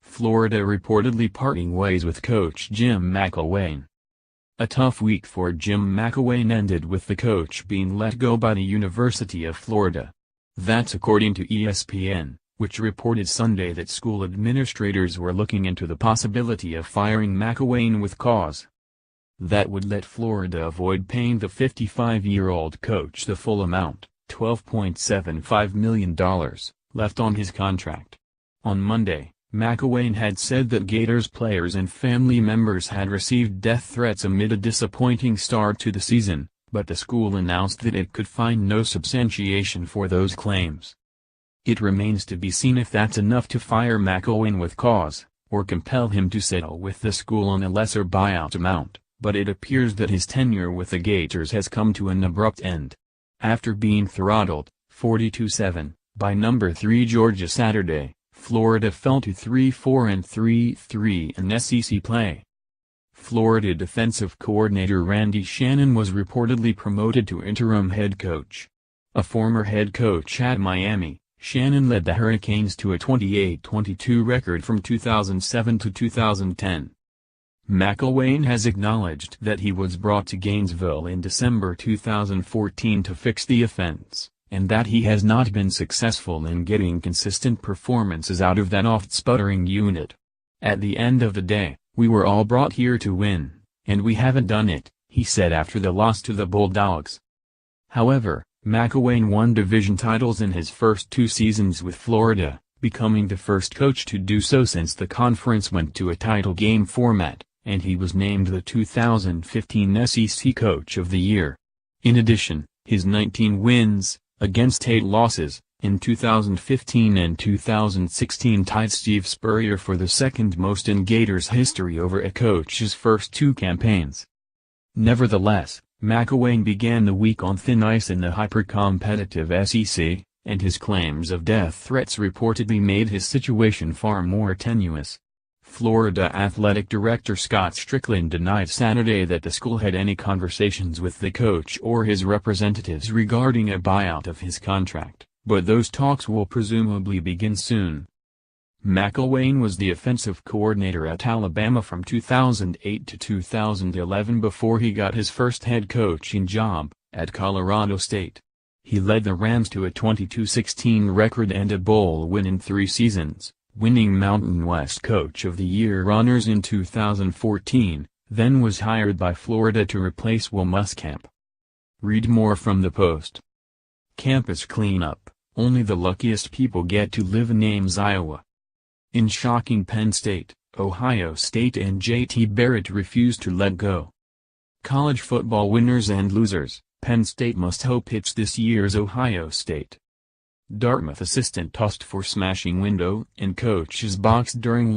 Florida reportedly parting ways with Coach Jim McElwain. A tough week for Jim McElwain ended with the coach being let go by the University of Florida. That's according to ESPN, which reported Sunday that school administrators were looking into the possibility of firing McElwain with cause. That would let Florida avoid paying the 55-year-old coach the full amount, $12.75 million, left on his contract. On Monday, McElwain had said that Gators players and family members had received death threats amid a disappointing start to the season, but the school announced that it could find no substantiation for those claims. It remains to be seen if that's enough to fire McElwain with cause, or compel him to settle with the school on a lesser buyout amount, but it appears that his tenure with the Gators has come to an abrupt end. After being throttled, 42-7, by number 3 Georgia Saturday, Florida fell to 3-4 and 3-3 in SEC play. Florida defensive coordinator Randy Shannon was reportedly promoted to interim head coach. A former head coach at Miami, Shannon led the Hurricanes to a 28-22 record from 2007 to 2010. McElwain has acknowledged that he was brought to Gainesville in December 2014 to fix the offense, and that he has not been successful in getting consistent performances out of that oft-sputtering unit. At the end of the day, we were all brought here to win, and we haven't done it, he said after the loss to the Bulldogs. However, McElwain won division titles in his first 2 seasons with Florida, becoming the first coach to do so since the conference went to a title game format, and he was named the 2015 SEC Coach of the Year. In addition, his 19 wins, against 8 losses, in 2015 and 2016 tied Steve Spurrier for the second most in Gators history over a coach's first 2 campaigns. Nevertheless, McElwain began the week on thin ice in the hyper-competitive SEC, and his claims of death threats reportedly made his situation far more tenuous. Florida Athletic Director Scott Strickland denied Saturday that the school had any conversations with the coach or his representatives regarding a buyout of his contract, but those talks will presumably begin soon. McElwain was the offensive coordinator at Alabama from 2008 to 2011 before he got his first head coaching job, at Colorado State. He led the Rams to a 22-16 record and a bowl win in 3 seasons, winning Mountain West Coach of the Year honors in 2014, then was hired by Florida to replace Will Muschamp. Read more from the Post. Campus cleanup, only the luckiest people get to live in Ames, Iowa. In shocking Penn State, Ohio State and J.T. Barrett refuse to let go. College football winners and losers, Penn State must hope it's this year's Ohio State. Dartmouth assistant tossed for smashing window in coach's box during